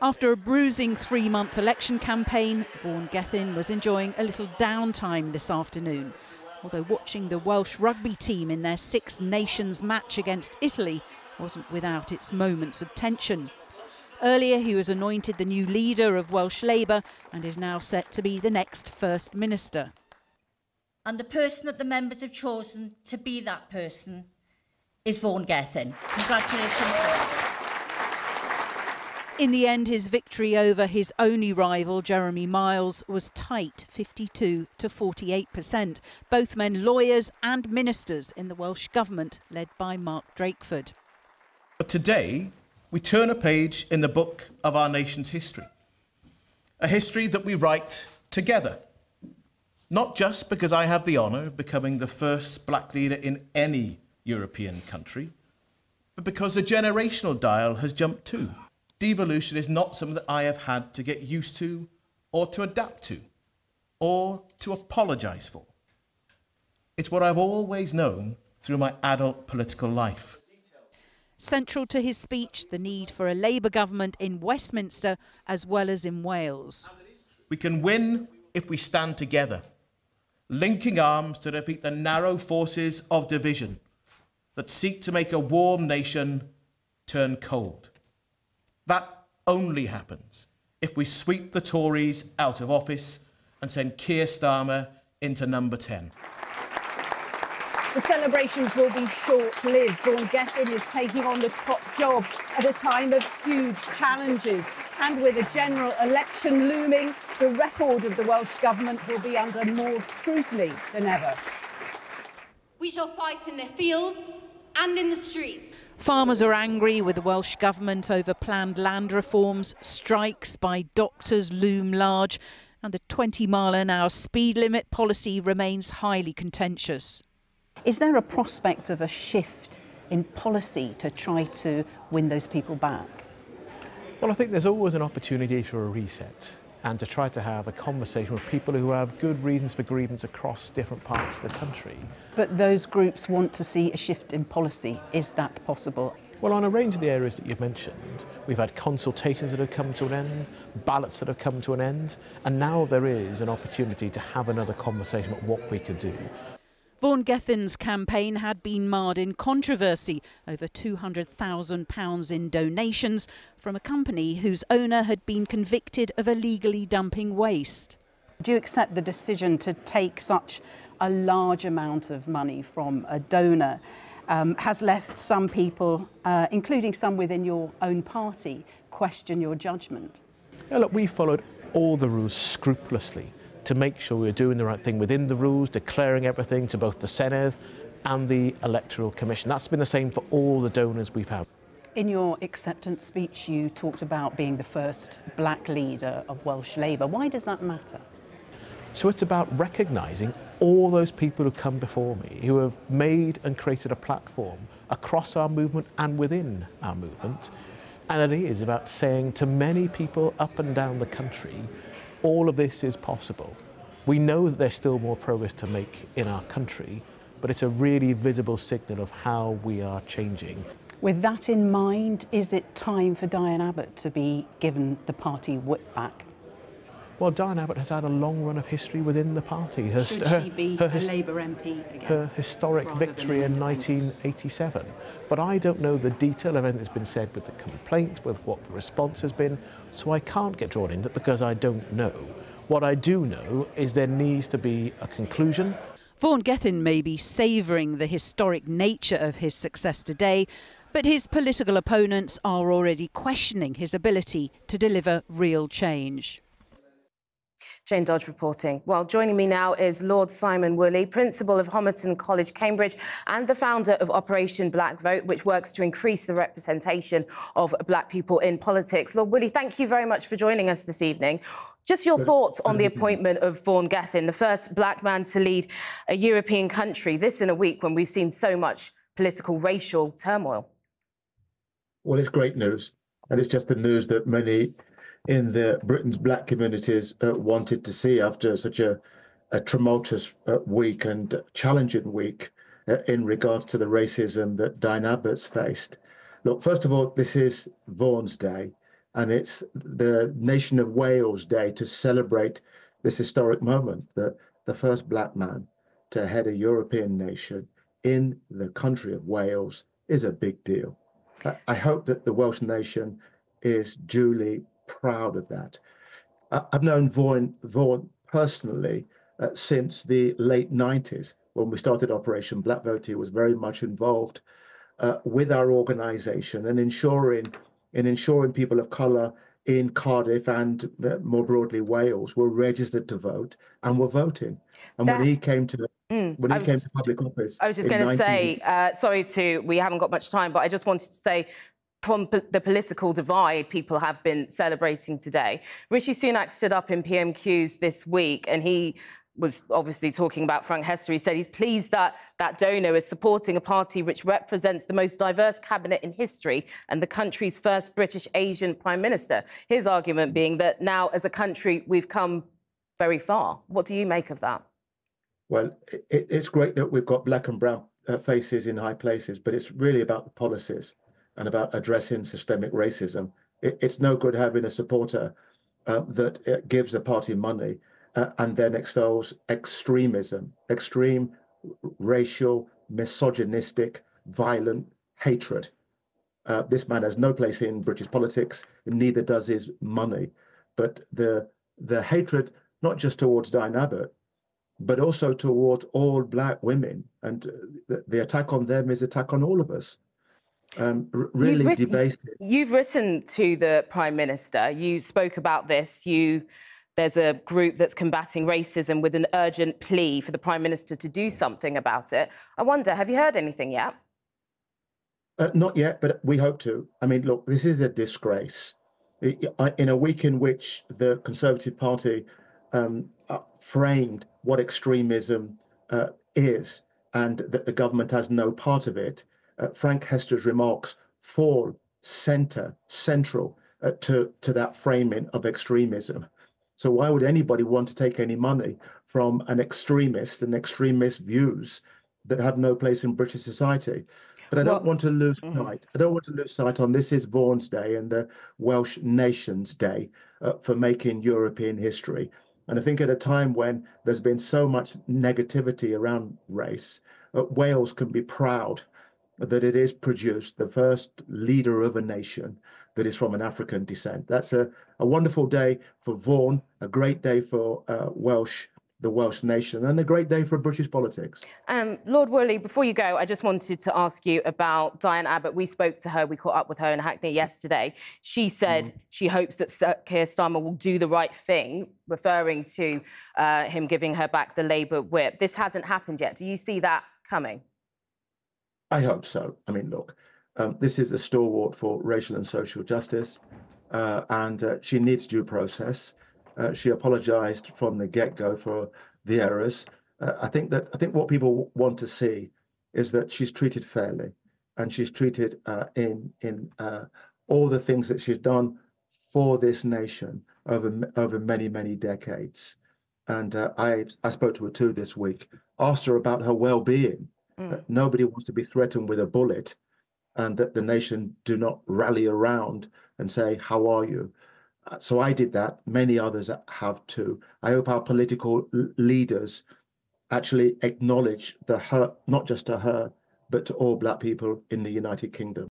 After a bruising 3-month election campaign, Vaughan Gething was enjoying a little downtime this afternoon. Although watching the Welsh rugby team in their Six Nations match against Italy wasn't without its moments of tension. Earlier, he was anointed the new leader of Welsh Labour and is now set to be the next First Minister. And the person that the members have chosen to be that person is Vaughan Gething. Congratulations. In the end, his victory over his only rival, Jeremy Miles, was tight, 52 to 48%. Both men lawyers and ministers in the Welsh Government, led by Mark Drakeford. But today, we turn a page in the book of our nation's history. A history that we write together. Not just because I have the honour of becoming the first black leader in any European country, but because the generational dial has jumped too. Devolution is not something that I have had to get used to, or to adapt to, or to apologise for. It's what I've always known through my adult political life. Central to his speech, the need for a Labour government in Westminster as well as in Wales. We can win if we stand together, linking arms to defeat the narrow forces of division that seek to make a warm nation turn cold. That only happens if we sweep the Tories out of office and send Keir Starmer into number 10. The celebrations will be short-lived. Vaughan Gething is taking on the top job at a time of huge challenges. And with a general election looming, the record of the Welsh Government will be under more scrutiny than ever. We shall fight in the fields and in the streets. Farmers are angry with the Welsh Government over planned land reforms, strikes by doctors loom large, and the 20-mile-an-hour speed limit policy remains highly contentious. Is there a prospect of a shift in policy to try to win those people back? Well, I think there's always an opportunity for a reset and to try to have a conversation with people who have good reasons for grievance across different parts of the country. But those groups want to see a shift in policy. Is that possible? Well, on a range of the areas that you've mentioned, we've had consultations that have come to an end, ballots that have come to an end, and now there is an opportunity to have another conversation about what we could do. Vaughan Gething's campaign had been marred in controversy over £200,000 in donations from a company whose owner had been convicted of illegally dumping waste. Do you accept the decision to take such a large amount of money from a donor has left some people, including some within your own party, question your judgment? Yeah, look, we followed all the rules scrupulously to make sure we were doing the right thing within the rules, declaring everything to both the Senedd and the Electoral Commission. That's been the same for all the donors we've had. In your acceptance speech, you talked about being the first black leader of Welsh Labour. Why does that matter? So it's about recognising all those people who come before me, who have made and created a platform across our movement and within our movement. And it is about saying to many people up and down the country, all of this is possible. We know that there's still more progress to make in our country, but it's a really visible signal of how we are changing. With that in mind, is it time for Diane Abbott to be given the party whip back? Well, Diane Abbott has had a long run of history within the party. Should she be a Labour MP again? Her historic victory in 1987. But I don't know the detail of anything that's been said with the complaint, with what the response has been, so I can't get drawn into it because I don't know. What I do know is there needs to be a conclusion. Vaughan Gething may be savouring the historic nature of his success today, but his political opponents are already questioning his ability to deliver real change. Jane Dodge reporting. Well, joining me now is Lord Simon Woolley, Principal of Homerton College, Cambridge, and the founder of Operation Black Vote, which works to increase the representation of black people in politics. Lord Woolley, thank you very much for joining us this evening. Just your thoughts on the appointment of Vaughan Gething, the first black man to lead a European country, this in a week when we've seen so much political, racial turmoil. Well, it's great news, and it's just the news that many in Britain's black communities wanted to see after such a tumultuous week and challenging week in regards to the racism that Diane Abbott's faced. Look, first of all, this is Vaughan's day. And it's the Nation of Wales Day to celebrate this historic moment, that the first black man to head a European nation in the country of Wales is a big deal. I hope that the Welsh nation is duly proud of that. I've known Vaughan personally since the late 90s, when we started Operation Black Vote. He was very much involved with our organisation and ensuring people of colour in Cardiff and more broadly Wales were registered to vote and were voting. And when he came to public office, I was just going to say, we haven't got much time, but I just wanted to say, from the political divide people have been celebrating today. Rishi Sunak stood up in PMQs this week and he was obviously talking about Frank Hester. He said he's pleased that that donor is supporting a party which represents the most diverse cabinet in history and the country's first British Asian Prime Minister. His argument being that now, as a country, we've come very far. What do you make of that? Well, it's great that we've got black and brown faces in high places, but it's really about the policies and about addressing systemic racism. It's no good having a supporter that gives the party money and then extols extremism, extreme racial, misogynistic, violent hatred. This man has no place in British politics, and neither does his money. But the hatred, not just towards Diane Abbott, but also towards all black women, and the attack on them is attack on all of us. Really debased. You've written to the Prime Minister. You spoke about this. There's a group that's combating racism with an urgent plea for the Prime Minister to do something about it. I wonder, have you heard anything yet? Not yet, but we hope to. I mean, look, this is a disgrace. In a week in which the Conservative Party framed what extremism is and that the government has no part of it, Frank Hester's remarks fall central to that framing of extremism. So why would anybody want to take any money from an extremist and extremist views that have no place in British society? But I don't want to lose sight. I don't want to lose sight on this is Vaughan's Day and the Welsh Nation's Day for making European history. And I think at a time when there's been so much negativity around race, Wales can be proud that it is produced the first leader of a nation that is from an African descent. That's a wonderful day for Vaughan, a great day for the Welsh nation, and a great day for British politics. Lord Woolley, before you go, I just wanted to ask you about Diane Abbott. We spoke to her, we caught up with her in Hackney yesterday. She said she hopes that Sir Keir Starmer will do the right thing, referring to him giving her back the Labour whip. This hasn't happened yet. Do you see that coming? I hope so. I mean, look, this is a stalwart for racial and social justice, and she needs due process. She apologised from the get-go for the errors. I think what people want to see is that she's treated fairly, and she's treated in all the things that she's done for this nation over many decades. And I spoke to her too this week, asked her about her well-being. That nobody wants to be threatened with a bullet, and that the nation do not rally around and say, "How are you?" So I did that. Many others have too. I hope our political leaders actually acknowledge the hurt, not just to her, but to all black people in the United Kingdom.